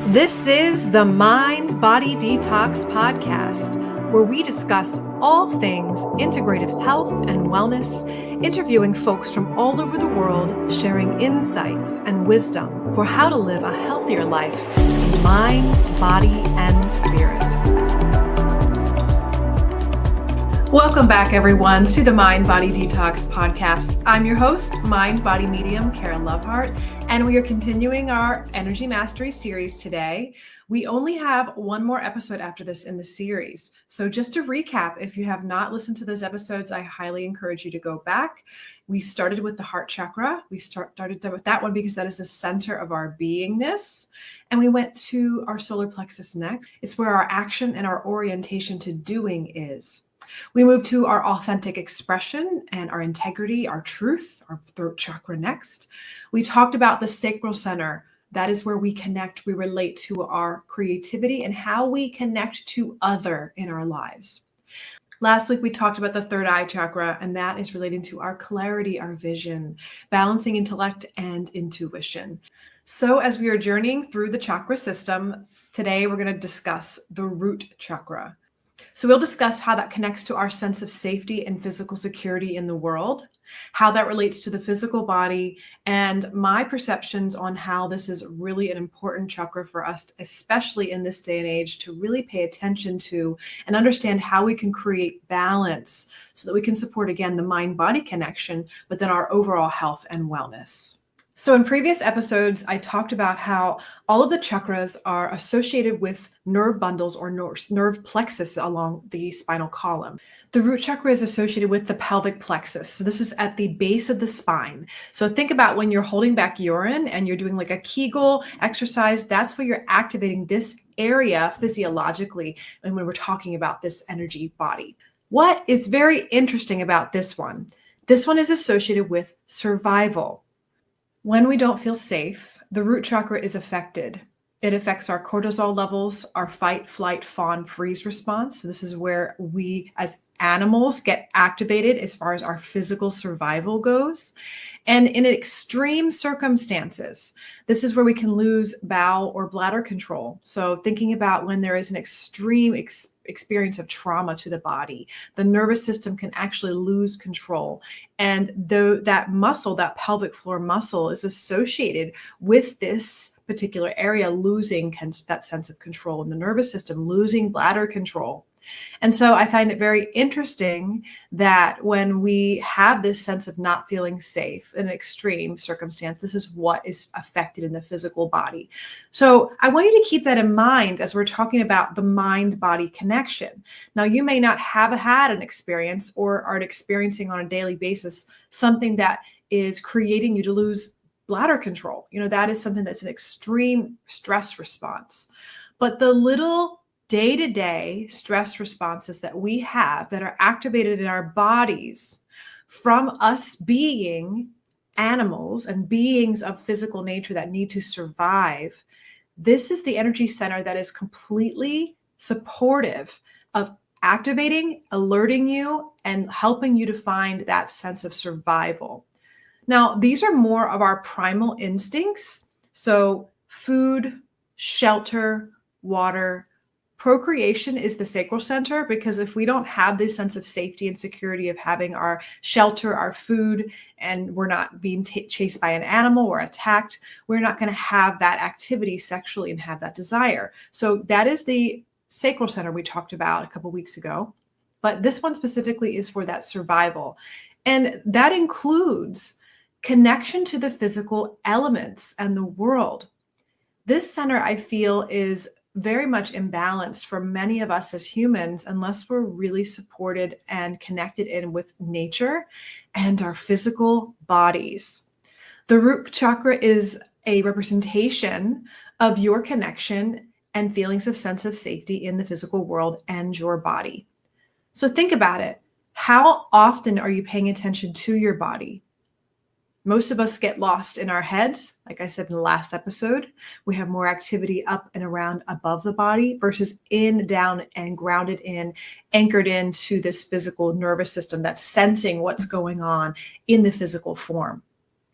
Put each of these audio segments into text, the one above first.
This is the Mind Body Detox Podcast, where we discuss all things integrative health and wellness, interviewing folks from all over the world, sharing insights and wisdom for how to live a healthier life in mind, body, and spirit. Welcome back, everyone, to the Mind Body Detox Podcast. I'm your host, Mind Body Medium, Karen Lovehart, and we are continuing our Energy Mastery series today. We only have one more episode after this in the series. So just to recap, if you have not listened to those episodes, I highly encourage you to go back. We started with the heart chakra. We started with that one because that is the center of our beingness. And we went to our solar plexus next. It's where our action and our orientation to doing is. We move to our authentic expression and our integrity, our truth, our throat chakra next. We talked about the sacral center. That is where we connect, we relate to our creativity and how we connect to other in our lives. Last week, we talked about the third eye chakra, and that is relating to our clarity, our vision, balancing intellect and intuition. So as we are journeying through the chakra system, today we're going to discuss the root chakra. So we'll discuss how that connects to our sense of safety and physical security in the world, how that relates to the physical body, and my perceptions on how this is really an important chakra for us, especially in this day and age, to really pay attention to and understand how we can create balance so that we can support, again, the mind-body connection, but then our overall health and wellness. So in previous episodes, I talked about how all of the chakras are associated with nerve bundles or nerve plexus along the spinal column. The root chakra is associated with the pelvic plexus. So this is at the base of the spine. So think about when you're holding back urine and you're doing like a Kegel exercise, that's where you're activating this area physiologically and when we're talking about this energy body. What is very interesting about this one is associated with survival. When we don't feel safe, the root chakra is affected. It affects our cortisol levels, our fight, flight, fawn, freeze response. So this is where we as animals get activated as far as our physical survival goes. And in extreme circumstances, this is where we can lose bowel or bladder control. So thinking about when there is an extreme experience of trauma to the body, the nervous system can actually lose control. And though that muscle, that pelvic floor muscle, is associated with this particular area losing that sense of control in the nervous system, losing bladder control. And so I find it very interesting that when we have this sense of not feeling safe in an extreme circumstance, this is what is affected in the physical body. So I want you to keep that in mind as we're talking about the mind-body connection. Now, you may not have had an experience or are experiencing on a daily basis something that is creating you to lose bladder control. That is something that's an extreme stress response. But the little day-to-day stress responses that we have that are activated in our bodies from us being animals and beings of physical nature that need to survive, this is the energy center that is completely supportive of activating, alerting you, and helping you to find that sense of survival. Now, these are more of our primal instincts. So food, shelter, water. Procreation is the sacral center, because if we don't have this sense of safety and security of having our shelter, our food, and we're not being chased by an animal or attacked, we're not going to have that activity sexually and have that desire. So that is the sacral center we talked about a couple weeks ago. But this one specifically is for that survival. And that includes connection to the physical elements and the world. This center, I feel, is very much imbalanced for many of us as humans unless we're really supported and connected in with nature and our physical bodies. The root chakra is a representation of your connection and feelings of sense of safety in the physical world and your body. So think about it. How often are you paying attention to your body? Most of us get lost in our heads. Like I said in the last episode, we have more activity up and around above the body versus in, down, and grounded in, anchored into this physical nervous system that's sensing what's going on in the physical form.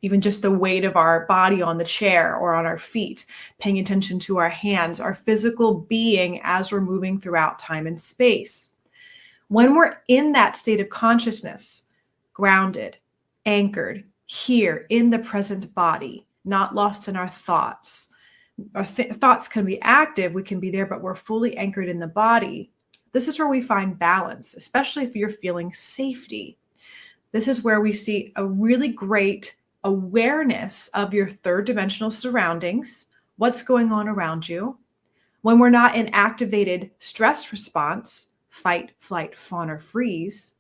even just the weight of our body on the chair or on our feet, paying attention to our hands, our physical being as we're moving throughout time and space. When we're in that state of consciousness, grounded, anchored, here in the present body, not lost in our thoughts. Our thoughts can be active, we can be there, but we're fully anchored in the body. This is where we find balance, especially if you're feeling safety. This is where we see a really great awareness of your third dimensional surroundings, what's going on around you. When we're not in activated stress response, fight, flight, fawn, or freeze,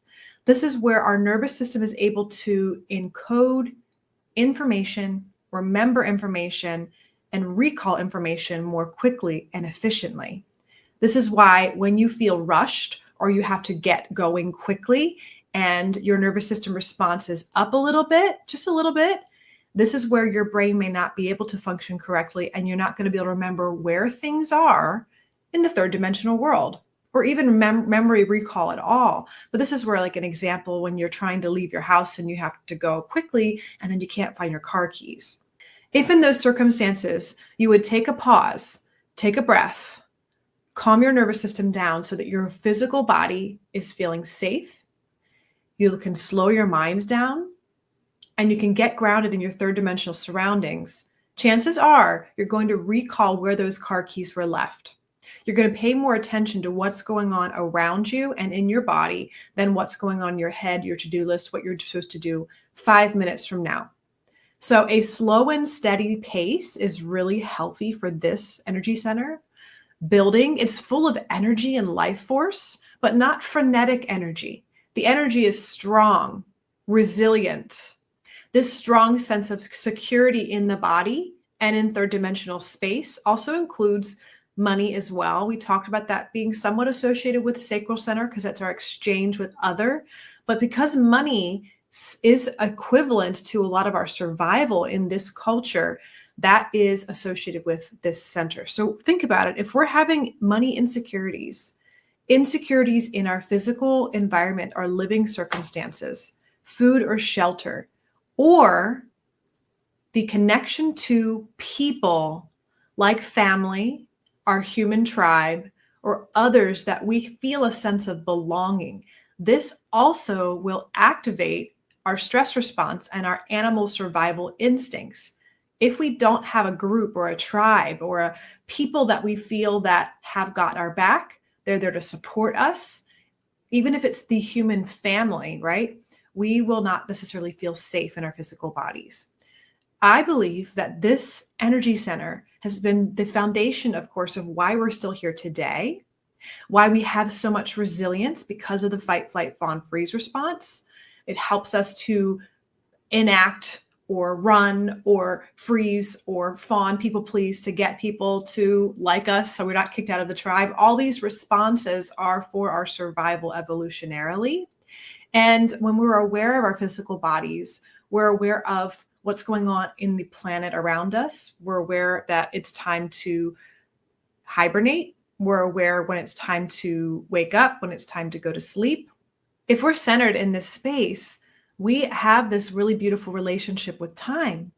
this is where our nervous system is able to encode information, remember information, and recall information more quickly and efficiently. This is why when you feel rushed or you have to get going quickly and your nervous system response is up a little bit, just a little bit, this is where your brain may not be able to function correctly and you're not going to be able to remember where things are in the third dimensional world, or even memory recall at all. But this is where, like an example, when you're trying to leave your house and you have to go quickly and then you can't find your car keys. If in those circumstances, you would take a pause, take a breath, calm your nervous system down so that your physical body is feeling safe. You can slow your mind down and you can get grounded in your third dimensional surroundings. Chances are you're going to recall where those car keys were left. You're going to pay more attention to what's going on around you and in your body than what's going on in your head, your to-do list, what you're supposed to do 5 minutes from now. So a slow and steady pace is really healthy for this energy center. Building, it's full of energy and life force, but not frenetic energy. The energy is strong, resilient. This strong sense of security in the body and in third dimensional space also includes money as well. We talked about that being somewhat associated with the sacral center because that's our exchange with other. But because money is equivalent to a lot of our survival in this culture, that is associated with this center. So think about it. If we're having money insecurities in our physical environment, our living circumstances, food or shelter, or the connection to people like family, our human tribe, or others that we feel a sense of belonging, this also will activate our stress response and our animal survival instincts. If we don't have a group or a tribe or a people that we feel that have got our back, they're there to support us, even if it's the human family, right? We will not necessarily feel safe in our physical bodies. I believe that this energy center has been the foundation, of course, of why we're still here today, why we have so much resilience because of the fight, flight, fawn, freeze response. It helps us to enact or run or freeze or fawn, people please, to get people to like us so we're not kicked out of the tribe. All these responses are for our survival evolutionarily. And when we're aware of our physical bodies, we're aware of what's going on in the planet around us. We're aware that it's time to hibernate. We're aware when it's time to wake up, when it's time to go to sleep. If we're centered in this space, we have this really beautiful relationship with time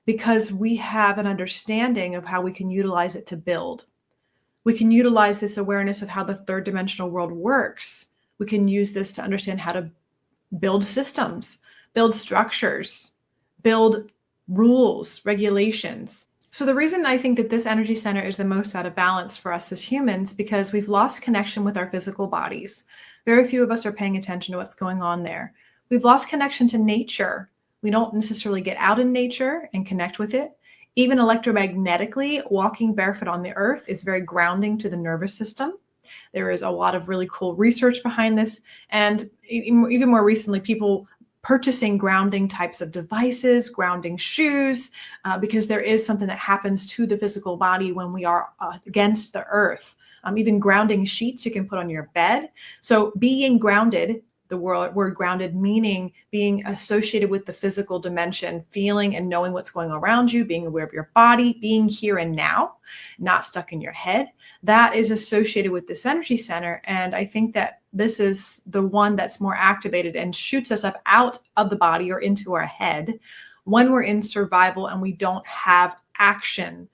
because we have an understanding of how we can utilize it to build. We can utilize this awareness of how the third dimensional world works. We can use this to understand how to build systems, build structures, build rules, regulations. So the reason I think that this energy center is the most out of balance for us as humans, because we've lost connection with our physical bodies. Very few of us are paying attention to what's going on there. We've lost connection to nature. We don't necessarily get out in nature and connect with it. Even electromagnetically, walking barefoot on the earth is very grounding to the nervous system. There is a lot of really cool research behind this. And even more recently, people purchasing grounding types of devices, grounding shoes, because there is something that happens to the physical body when we are against the earth. Even grounding sheets you can put on your bed. So being grounded, the word grounded meaning being associated with the physical dimension, feeling and knowing what's going on around you, being aware of your body, being here and now, not stuck in your head. That is associated with this energy center. And I think that this is the one that's more activated and shoots us up out of the body or into our head when we're in survival and we don't have action.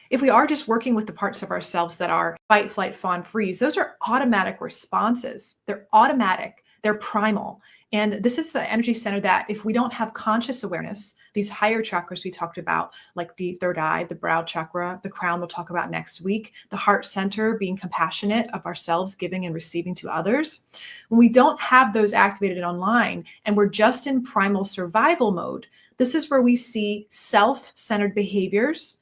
If we are just working with the parts of ourselves that are fight, flight, fawn, freeze, those are automatic responses. They're automatic, they're primal. And this is the energy center that if we don't have conscious awareness, these higher chakras we talked about, like the third eye, the brow chakra, the crown we'll talk about next week, the heart center, being compassionate of ourselves, giving and receiving to others. When we don't have those activated online and we're just in primal survival mode, this is where we see self-centered behaviors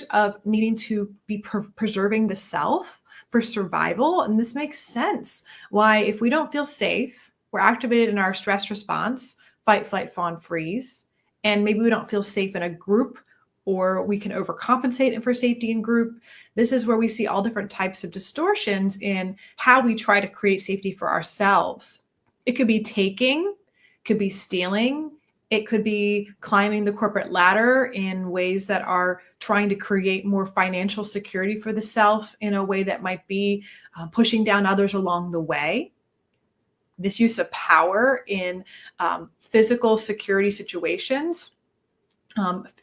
of needing to be preserving the self for survival. And this makes sense why if we don't feel safe, we're activated in our stress response, fight, flight, fawn, freeze, and maybe we don't feel safe in a group, or we can overcompensate for safety in group. This is where we see all different types of distortions in how we try to create safety for ourselves. It could be taking, could be stealing, it could be climbing the corporate ladder in ways that are trying to create more financial security for the self in a way that might be pushing down others along the way. This use of power in physical security situations,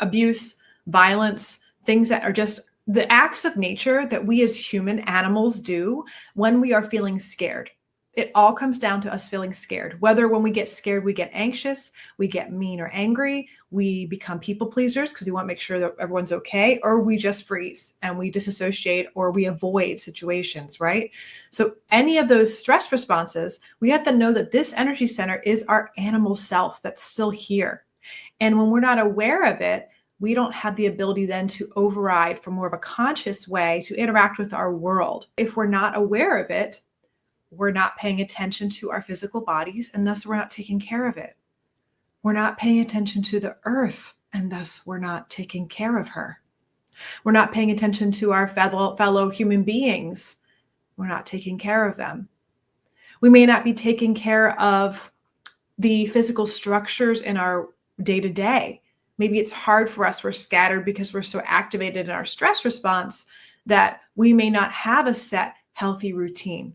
abuse, violence, things that are just the acts of nature that we as human animals do when we are feeling scared. It all comes down to us feeling scared. Whether when we get scared, we get anxious, we get mean or angry, we become people pleasers because we want to make sure that everyone's okay, or we just freeze and we disassociate or we avoid situations, right? So any of those stress responses, we have to know that this energy center is our animal self that's still here. And when we're not aware of it, we don't have the ability then to override from more of a conscious way to interact with our world. If we're not aware of it, we're not paying attention to our physical bodies, and thus we're not taking care of it. We're not paying attention to the earth, and thus we're not taking care of her. We're not paying attention to our fellow human beings. We're not taking care of them. We may not be taking care of the physical structures in our day-to-day. Maybe it's hard for us. We're scattered because we're so activated in our stress response that we may not have a set, healthy routine.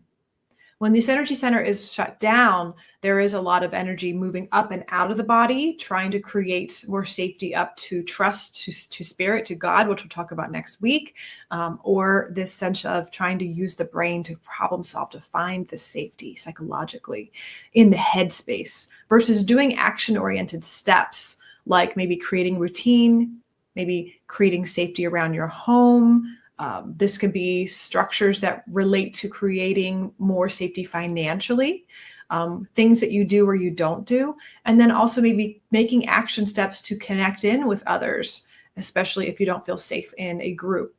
When this energy center is shut down, there is a lot of energy moving up and out of the body, trying to create more safety up to trust, to spirit, to God, which we'll talk about next week, or this sense of trying to use the brain to problem solve, to find the safety psychologically in the headspace versus doing action-oriented steps, like maybe creating routine, maybe creating safety around your home. This could be structures that relate to creating more safety financially, things that you do or you don't do, and then also maybe making action steps to connect in with others, especially if you don't feel safe in a group.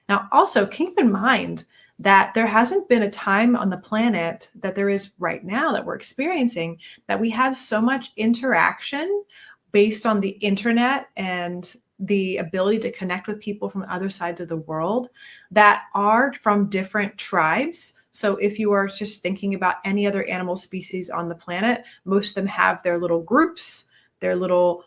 Now, also keep in mind that there hasn't been a time on the planet that there is right now that we're experiencing that we have so much interaction based on the internet and the ability to connect with people from other sides of the world that are from different tribes. So if you are just thinking about any other animal species on the planet, most of them have their little groups, their little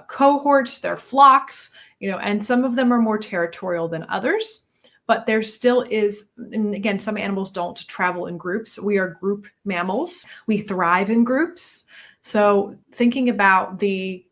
cohorts, their flocks, and some of them are more territorial than others. But there still is, and again, some animals don't travel in groups. We are group mammals. We thrive in groups. So thinking about the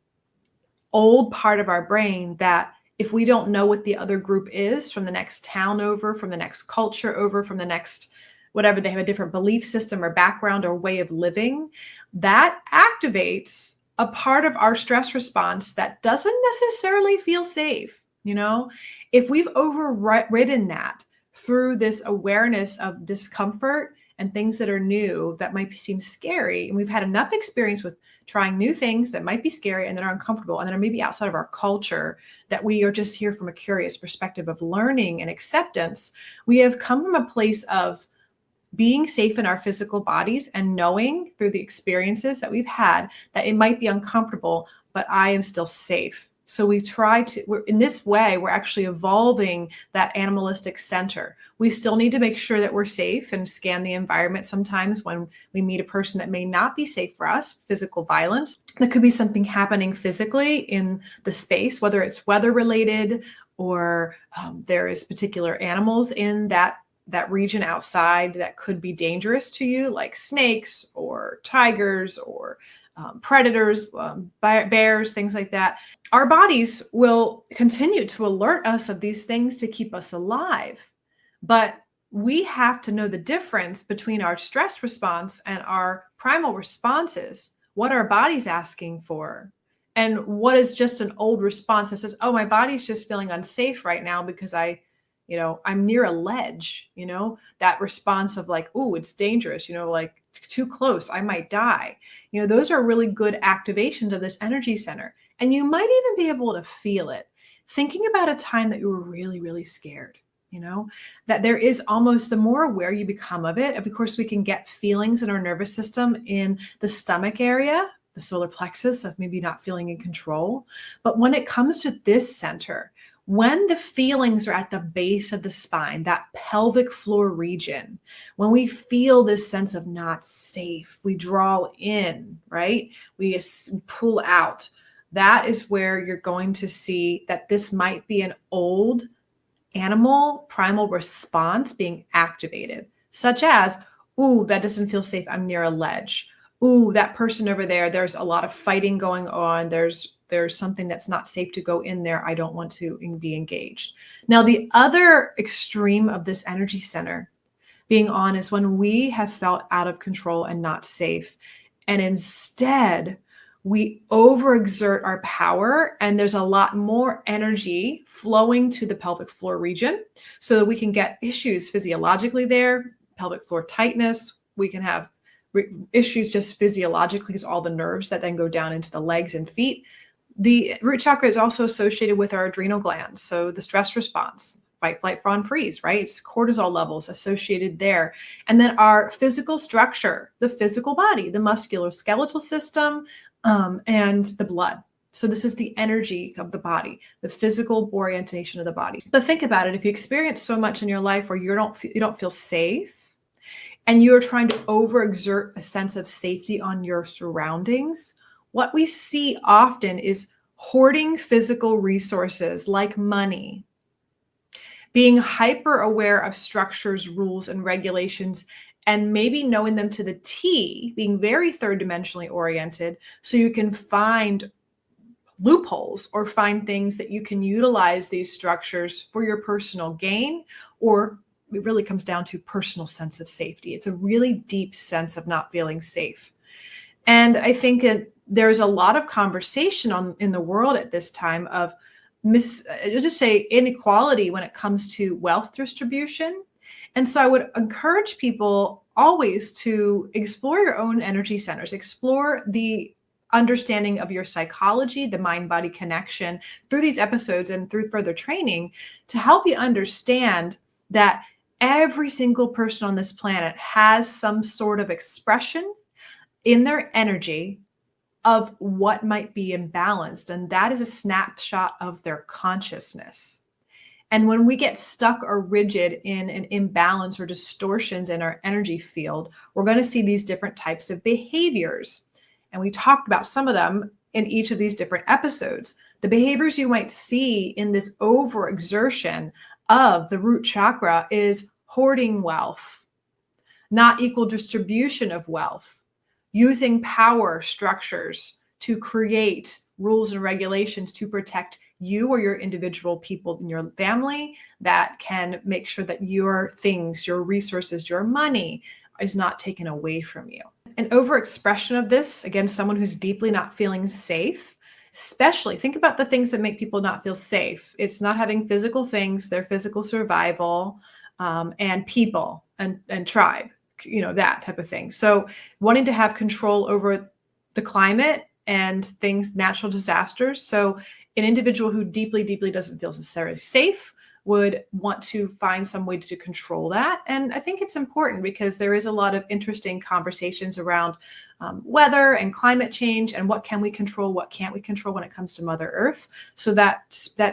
old part of our brain that if we don't know what the other group is from the next town over, from the next culture over, from the next whatever, they have a different belief system or background or way of living, that activates a part of our stress response that doesn't necessarily feel safe. If we've overridden that through this awareness of discomfort and things that are new that might seem scary, and we've had enough experience with trying new things that might be scary and that are uncomfortable and that are maybe outside of our culture, that we are just here from a curious perspective of learning and acceptance, we have come from a place of being safe in our physical bodies and knowing through the experiences that we've had that it might be uncomfortable, but I am still safe. So we in this way, we're actually evolving that animalistic center. We still need to make sure that we're safe and scan the environment sometimes when we meet a person that may not be safe for us, physical violence. There could be something happening physically in the space, whether it's weather related or there is particular animals in that region outside that could be dangerous to you, like snakes or tigers or predators, bears, things like that, our bodies will continue to alert us of these things to keep us alive. But we have to know the difference between our stress response and our primal responses, what our body's asking for, and what is just an old response that says, oh, my body's just feeling unsafe right now because I'm near a ledge, that response of like, oh, it's dangerous, like too close, I might die. Those are really good activations of this energy center. And you might even be able to feel it. Thinking about a time that you were really, really scared, that there is almost, the more aware you become of it, of course, we can get feelings in our nervous system in the stomach area, the solar plexus, of maybe not feeling in control. But when it comes to this center, when the feelings are at the base of the spine, that pelvic floor region, when we feel this sense of not safe, we draw in, right? We pull out. That is where you're going to see that this might be an old animal primal response being activated, such as, ooh, that doesn't feel safe, I'm near a ledge. Ooh, that person over there, there's a lot of fighting going on. There's something that's not safe to go in there. I don't want to be engaged. Now, the other extreme of this energy center being on is when we have felt out of control and not safe. And instead, we overexert our power, and there's a lot more energy flowing to the pelvic floor region so that we can get issues physiologically there, pelvic floor tightness. We can have issues just physiologically because all the nerves that then go down into the legs and feet. The root chakra is also associated with our adrenal glands. So the stress response, fight, flight, fawn, freeze, right? It's cortisol levels associated there. And then our physical structure, the physical body, the musculoskeletal system, and the blood. So this is the energy of the body, the physical orientation of the body. But think about it. If you experience so much in your life where you don't feel safe, and you're trying to overexert a sense of safety on your surroundings, what we see often is hoarding physical resources like money, being hyper aware of structures, rules, and regulations, and maybe knowing them to the T, being very third dimensionally oriented, so you can find loopholes or find things that you can utilize these structures for your personal gain, or it really comes down to personal sense of safety. It's a really deep sense of not feeling safe. And I think that there's a lot of conversation in the world at this time of just say inequality when it comes to wealth distribution. And so I would encourage people always to explore your own energy centers, explore the understanding of your psychology, the mind-body connection through these episodes and through further training to help you understand that every single person on this planet has some sort of expression in their energy of what might be imbalanced. And that is a snapshot of their consciousness. And when we get stuck or rigid in an imbalance or distortions in our energy field, we're going to see these different types of behaviors. And we talked about some of them in each of these different episodes. The behaviors you might see in this overexertion of the root chakra is hoarding wealth, not equal distribution of wealth, using power structures to create rules and regulations to protect you or your individual people in your family that can make sure that your things, your resources, your money is not taken away from you. An overexpression of this, again, someone who's deeply not feeling safe, especially think about the things that make people not feel safe. It's not having physical things, their physical survival, and people and tribe, that type of thing. So wanting to have control over the climate and things, natural disasters. So an individual who deeply, deeply doesn't feel necessarily safe would want to find some way to control that. And I think it's important because there is a lot of interesting conversations around weather and climate change and what can we control, what can't we control when it comes to Mother Earth. So that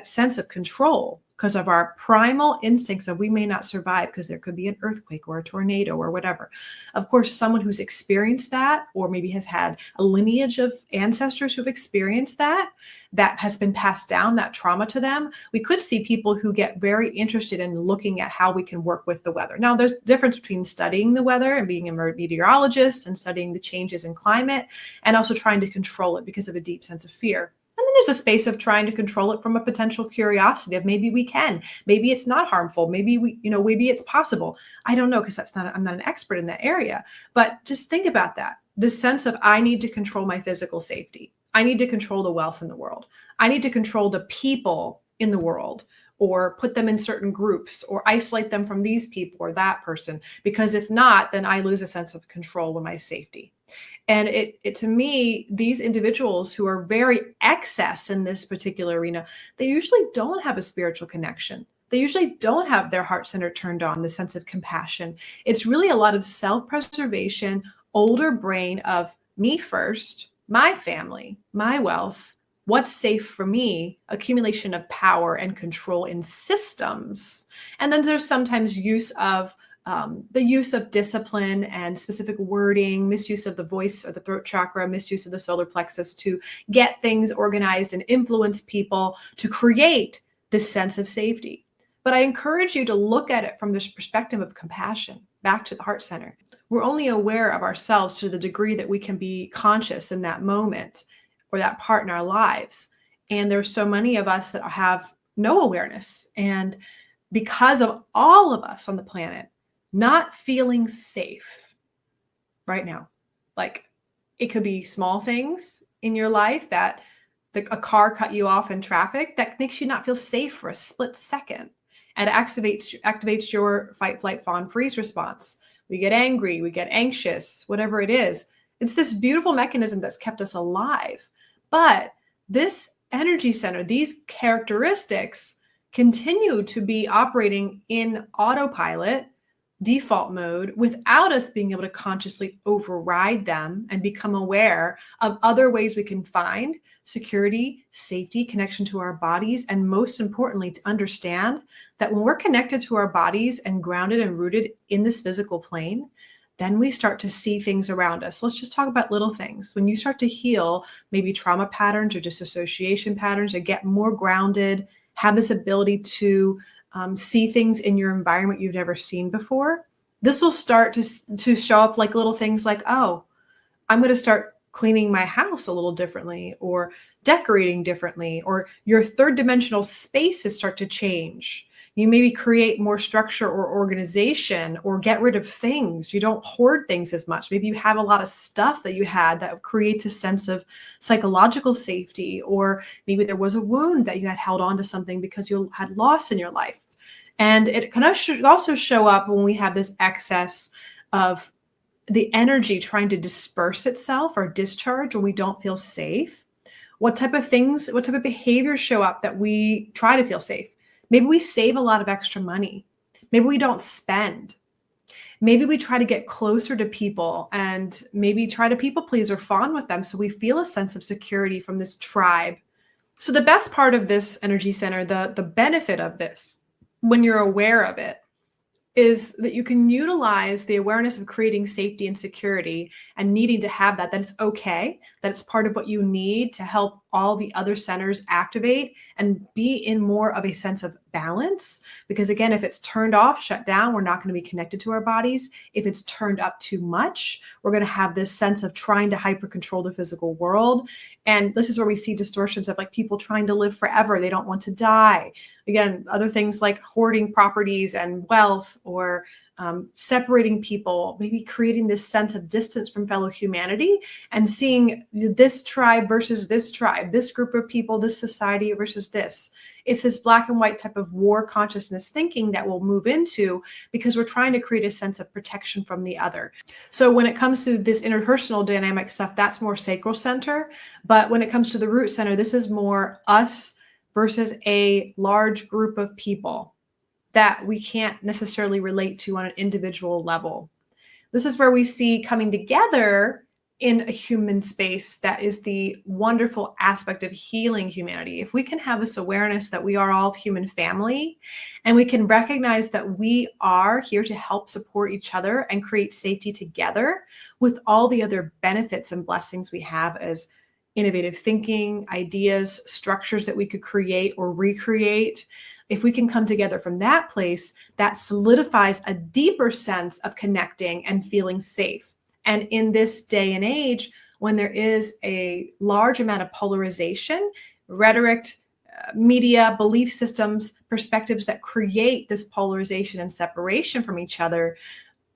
sense of control because of our primal instincts of we may not survive because there could be an earthquake or a tornado or whatever. Of course, someone who's experienced that, or maybe has had a lineage of ancestors who've experienced that has been passed down, that trauma to them, we could see people who get very interested in looking at how we can work with the weather. Now, there's a difference between studying the weather and being a meteorologist and studying the changes in climate, and also trying to control it because of a deep sense of fear. And then there's a space of trying to control it from a potential curiosity of maybe we can, maybe it's not harmful, maybe maybe it's possible. I don't know, because I'm not an expert in that area, but just think about that. This sense of I need to control my physical safety. I need to control the wealth in the world. I need to control the people in the world, or put them in certain groups, or isolate them from these people or that person, because if not, then I lose a sense of control with my safety. And it to me, these individuals who are very excess in this particular arena, they usually don't have a spiritual connection. They usually don't have their heart center turned on, the sense of compassion. It's really a lot of self-preservation, older brain of me first, my family, my wealth, what's safe for me, accumulation of power and control in systems. And then there's sometimes use of the use of discipline and specific wording, misuse of the voice or the throat chakra, misuse of the solar plexus to get things organized and influence people to create this sense of safety. But I encourage you to look at it from this perspective of compassion, back to the heart center. We're only aware of ourselves to the degree that we can be conscious in that moment or that part in our lives. And there's so many of us that have no awareness. And because of all of us on the planet not feeling safe right now, like it could be small things in your life that a car cut you off in traffic that makes you not feel safe for a split second, and activates your fight, flight, fawn, freeze response. We get angry, we get anxious, whatever it is. It's this beautiful mechanism that's kept us alive. But this energy center, these characteristics continue to be operating in autopilot, default mode, without us being able to consciously override them and become aware of other ways we can find security, safety, connection to our bodies, and most importantly, to understand that when we're connected to our bodies and grounded and rooted in this physical plane, then we start to see things around us. Let's just talk about little things. When you start to heal maybe trauma patterns or disassociation patterns and get more grounded, have this ability to see things in your environment you've never seen before, this will start to show up like little things like, oh, I'm going to start cleaning my house a little differently, or decorating differently, or your third dimensional spaces start to change. You maybe create more structure or organization, or get rid of things. You don't hoard things as much. Maybe you have a lot of stuff that you had that creates a sense of psychological safety, or maybe there was a wound that you had held on to something because you had loss in your life. And it can also show up when we have this excess of the energy trying to disperse itself or discharge when we don't feel safe. What type of behaviors show up that we try to feel safe? Maybe we save a lot of extra money. Maybe we don't spend. Maybe we try to get closer to people and maybe try to people please or fawn with them so we feel a sense of security from this tribe. So the best part of this energy center, the benefit of this, when you're aware of it, is that you can utilize the awareness of creating safety and security and needing to have that it's okay, that it's part of what you need to help all the other centers activate and be in more of a sense of balance. Because again, if it's turned off, shut down, we're not going to be connected to our bodies. If it's turned up too much, we're going to have this sense of trying to hyper control the physical world. And this is where we see distortions of like people trying to live forever. They don't want to die. Again, other things like hoarding properties and wealth, or separating people, maybe creating this sense of distance from fellow humanity and seeing this tribe versus this tribe, this group of people, this society versus this. It's this black and white type of war consciousness thinking that we'll move into because we're trying to create a sense of protection from the other. So when it comes to this interpersonal dynamic stuff, that's more sacral center. But when it comes to the root center, this is more us versus a large group of people that we can't necessarily relate to on an individual level. This is where we see coming together in a human space, that is the wonderful aspect of healing humanity. If we can have this awareness that we are all human family, and we can recognize that we are here to help support each other and create safety together with all the other benefits and blessings we have as innovative thinking, ideas, structures that we could create or recreate. If we can come together from that place, that solidifies a deeper sense of connecting and feeling safe. And in this day and age, when there is a large amount of polarization, rhetoric, media, belief systems, perspectives that create this polarization and separation from each other,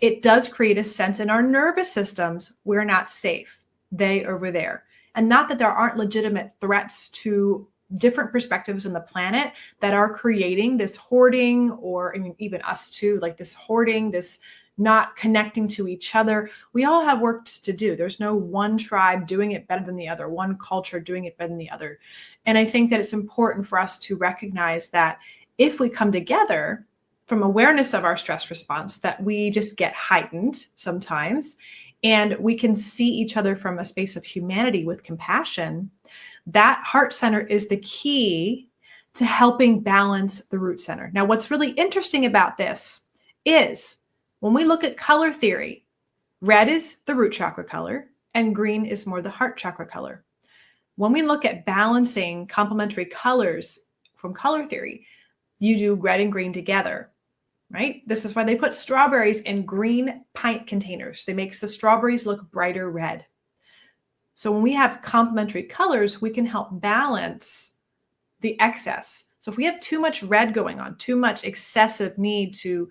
it does create a sense in our nervous systems, we're not safe, they over there. And not that there aren't legitimate threats to different perspectives on the planet that are creating this hoarding, or I mean, even us too, like this hoarding, this not connecting to each other. We all have work to do. There's no one tribe doing it better than the other, one culture doing it better than the other. And I think that it's important for us to recognize that if we come together from awareness of our stress response, that we just get heightened sometimes, and we can see each other from a space of humanity with compassion, that heart center is the key to helping balance the root center. Now, what's really interesting about this is when we look at color theory, red is the root chakra color and green is more the heart chakra color. When we look at balancing complementary colors from color theory, you do red and green together, right? This is why they put strawberries in green pint containers. They makes the strawberries look brighter red. So when we have complementary colors, we can help balance the excess. So if we have too much red going on, too much excessive need to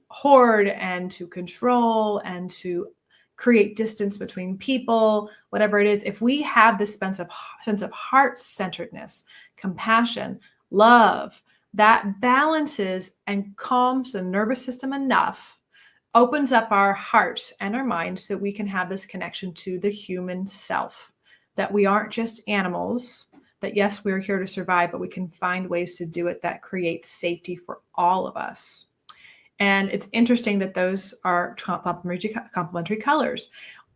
hoard and to control and to create distance between people, whatever it is, if we have this sense of heart-centeredness, compassion, love, that balances and calms the nervous system enough, opens up our hearts and our minds so we can have this connection to the human self, that we aren't just animals, that yes, we're here to survive, but we can find ways to do it that create safety for all of us. And it's interesting that those are complementary colors.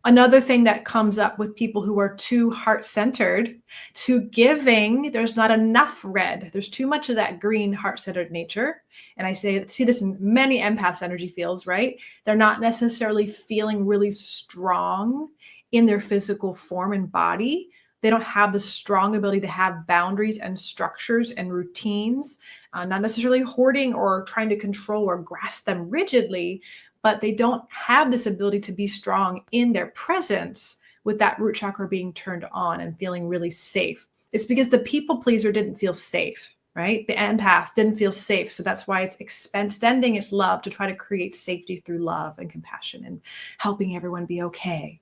Another thing that comes up with people who are too heart-centered, too giving, there's not enough red. There's too much of that green heart-centered nature. And I see this in many empaths energy fields, right? They're not necessarily feeling really strong in their physical form and body. They don't have the strong ability to have boundaries and structures and routines, not necessarily hoarding or trying to control or grasp them rigidly, but they don't have this ability to be strong in their presence with that root chakra being turned on and feeling really safe. It's because the people pleaser didn't feel safe, right? The empath didn't feel safe. So that's why it's extending its love to try to create safety through love and compassion and helping everyone be okay.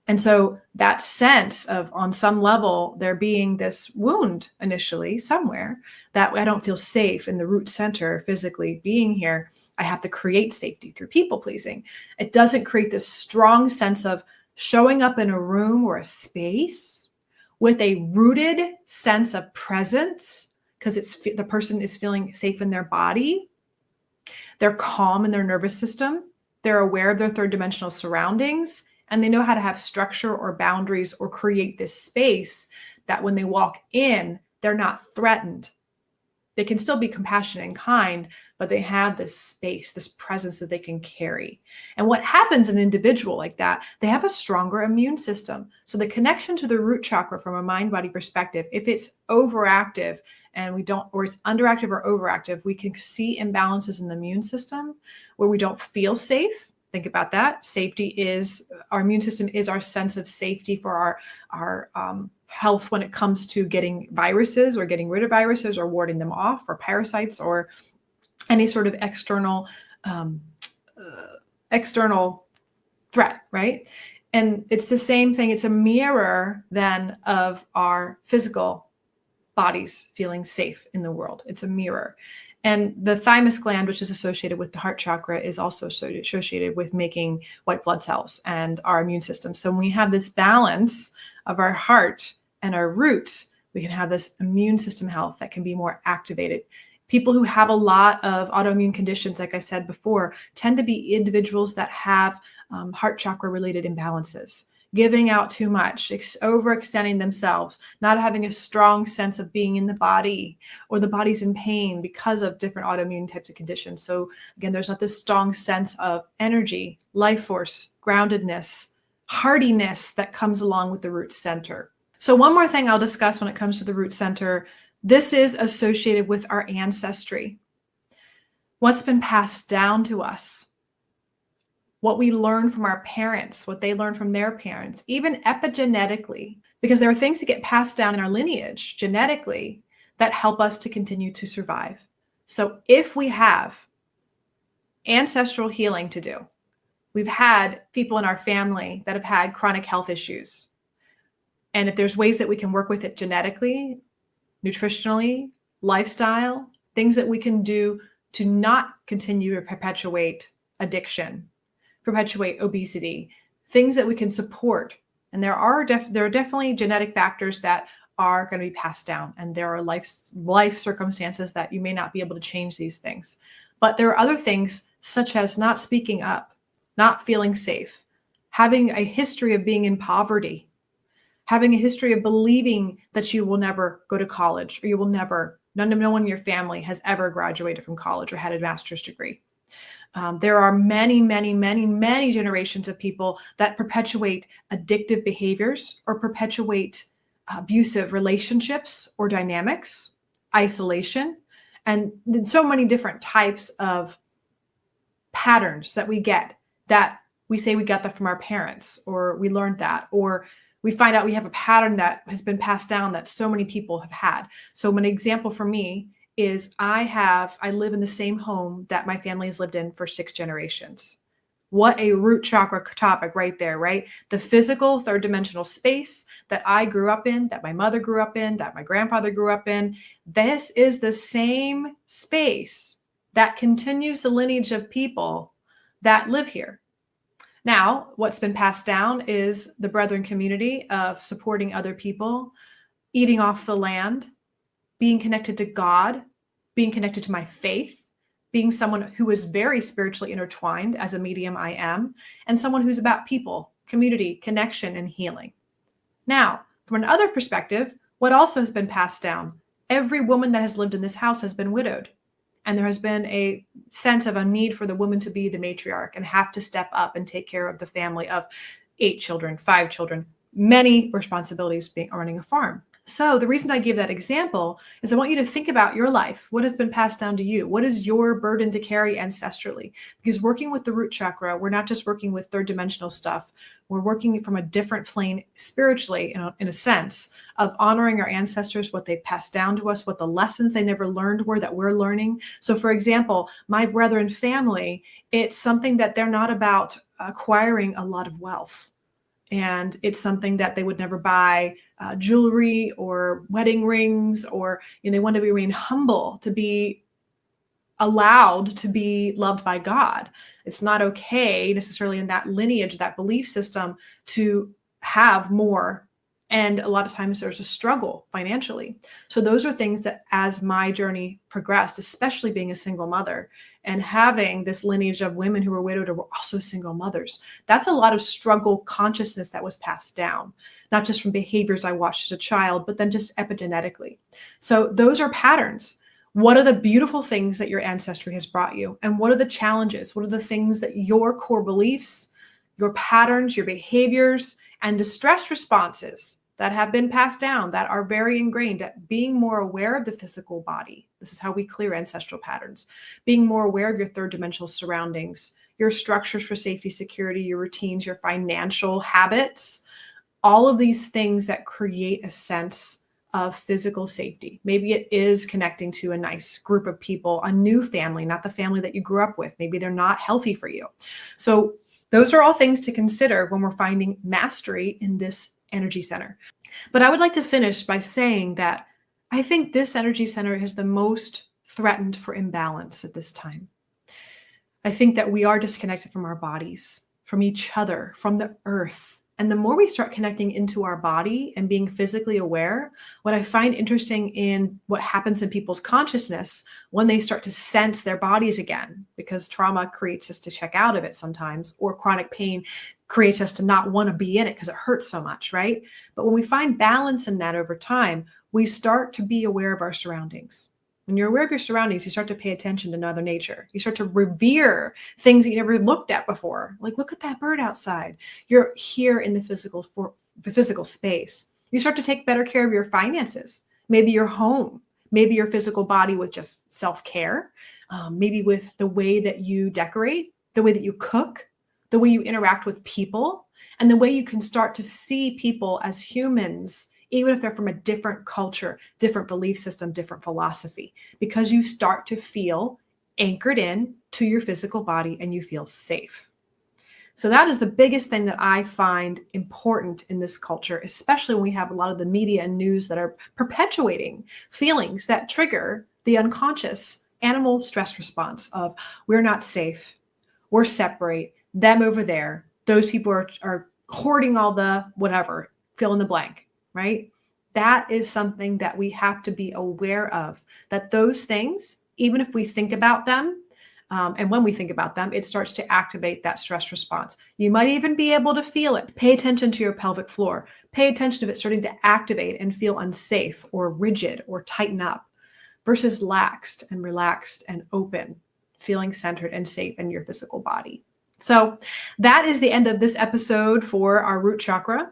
And so that sense of, on some level, there being this wound initially somewhere that I don't feel safe in the root center physically being here. I have to create safety through people pleasing. It doesn't create this strong sense of showing up in a room or a space with a rooted sense of presence, because the person is feeling safe in their body. They're calm in their nervous system. They're aware of their third dimensional surroundings. And they know how to have structure or boundaries or create this space that when they walk in, they're not threatened. They can still be compassionate and kind, but they have this space, this presence that they can carry. And what happens in an individual like that, they have a stronger immune system. So the connection to the root chakra from a mind-body perspective, if it's overactive and or it's underactive or overactive, we can see imbalances in the immune system where we don't feel safe. Think about that. Our immune system is our sense of safety for our health when it comes to getting viruses or getting rid of viruses or warding them off, or parasites or any sort of external threat, right? And it's the same thing. It's a mirror then of our physical bodies feeling safe in the world. It's a mirror. And the thymus gland, which is associated with the heart chakra, is also associated with making white blood cells and our immune system. So when we have this balance of our heart and our roots, we can have this immune system health that can be more activated. People who have a lot of autoimmune conditions, like I said before, tend to be individuals that have heart chakra related imbalances. giving out too much, overextending themselves, not having a strong sense of being in the body, or the body's in pain because of different autoimmune types of conditions. So again, there's not this strong sense of energy, life force, groundedness, hardiness that comes along with the root center. So one more thing I'll discuss when it comes to the root center, this is associated with our ancestry. What's been passed down to us, what we learn from our parents, what they learn from their parents, even epigenetically, because there are things that get passed down in our lineage genetically that help us to continue to survive. So if we have ancestral healing to do, we've had people in our family that have had chronic health issues, and if there's ways that we can work with it genetically, nutritionally, lifestyle, things that we can do to not continue to perpetuate addiction, perpetuate obesity, things that we can support. And there are definitely genetic factors that are going to be passed down, and there are life circumstances that you may not be able to change these things. But there are other things, such as not speaking up, not feeling safe, having a history of being in poverty, having a history of believing that you will never go to college, or you will never, no one in your family has ever graduated from college or had a master's degree. There are many, many, many, many generations of people that perpetuate addictive behaviors or perpetuate abusive relationships or dynamics, isolation, and so many different types of patterns that we get, that we say we got that from our parents, or we learned that, or we find out we have a pattern that has been passed down that so many people have had. So an example for me is I live in the same home that my family has lived in for 6 generations. What a root chakra topic right there, right? The physical third dimensional space that I grew up in, that my mother grew up in, that my grandfather grew up in. This is the same space that continues the lineage of people that live here. Now, what's been passed down is the brethren community of supporting other people, eating off the land, being connected to God, being connected to my faith, being someone who is very spiritually intertwined as a medium I am, and someone who's about people, community, connection, and healing. Now, from another perspective, what also has been passed down? Every woman that has lived in this house has been widowed. And there has been a sense of a need for the woman to be the matriarch and have to step up and take care of the family of 8 children, 5 children, many responsibilities being running a farm. So the reason I give that example is I want you to think about your life. What has been passed down to you? What is your burden to carry ancestrally? Because working with the root chakra, we're not just working with third dimensional stuff. We're working from a different plane spiritually, in a sense, of honoring our ancestors, what they passed down to us, what the lessons they never learned were that we're learning. So for example, my brethren family, it's something that they're not about acquiring a lot of wealth. And it's something that they would never buy jewelry or wedding rings, or they want to remain humble, to be allowed to be loved by God. It's not okay necessarily in that lineage, that belief system, to have more. And a lot of times there's a struggle financially. So those are things that, as my journey progressed, especially being a single mother and having this lineage of women who were widowed or were also single mothers, that's a lot of struggle consciousness that was passed down, not just from behaviors I watched as a child, but then just epigenetically. So those are patterns. What are the beautiful things that your ancestry has brought you? And what are the challenges? What are the things that your core beliefs, your patterns, your behaviors, and the stress responses that have been passed down that are very ingrained at being more aware of the physical body? This is how we clear ancestral patterns. Being more aware of your third dimensional surroundings, your structures for safety, security, your routines, your financial habits, all of these things that create a sense of physical safety. Maybe it is connecting to a nice group of people, a new family, not the family that you grew up with. Maybe they're not healthy for you. So those are all things to consider when we're finding mastery in this energy center. But I would like to finish by saying that I think this energy center is the most threatened for imbalance at this time. I think that we are disconnected from our bodies, from each other, from the earth. And the more we start connecting into our body and being physically aware, what I find interesting in what happens in people's consciousness when they start to sense their bodies again, because trauma creates us to check out of it sometimes, or chronic pain creates us to not want to be in it because it hurts so much, right? But when we find balance in that over time, we start to be aware of our surroundings. When you're aware of your surroundings, you start to pay attention to Mother Nature. You start to revere things that you never looked at before. Like, look at that bird outside. You're here in the physical space. You start to take better care of your finances, maybe your home, maybe your physical body with just self-care, maybe with the way that you decorate, the way that you cook, the way you interact with people, and the way you can start to see people as humans, even if they're from a different culture, different belief system, different philosophy, because you start to feel anchored in to your physical body and you feel safe. So that is the biggest thing that I find important in this culture, especially when we have a lot of the media and news that are perpetuating feelings that trigger the unconscious animal stress response of we're not safe, we're separate, them over there, those people are hoarding all the whatever, fill in the blank. Right? That is something that we have to be aware of, that those things, even if we think about them, and when we think about them, it starts to activate that stress response. You might even be able to feel it. Pay attention to your pelvic floor. Pay attention to it starting to activate and feel unsafe or rigid or tighten up versus laxed and relaxed and open, feeling centered and safe in your physical body. So that is the end of this episode for our root chakra.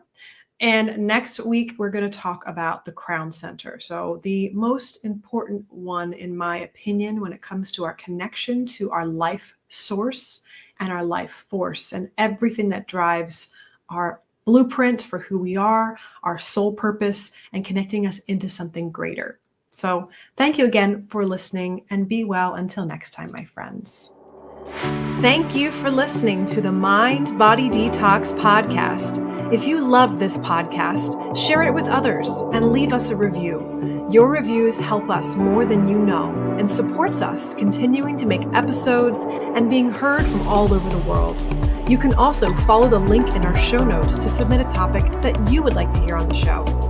And next week, we're going to talk about the crown center. So the most important one, in my opinion, when it comes to our connection to our life source and our life force and everything that drives our blueprint for who we are, our soul purpose, and connecting us into something greater. So thank you again for listening, and be well until next time, my friends. Thank you for listening to the Mind Body Detox Podcast. If you love this podcast, share it with others and leave us a review. Your reviews help us more than you know and supports us continuing to make episodes and being heard from all over the world. You can also follow the link in our show notes to submit a topic that you would like to hear on the show.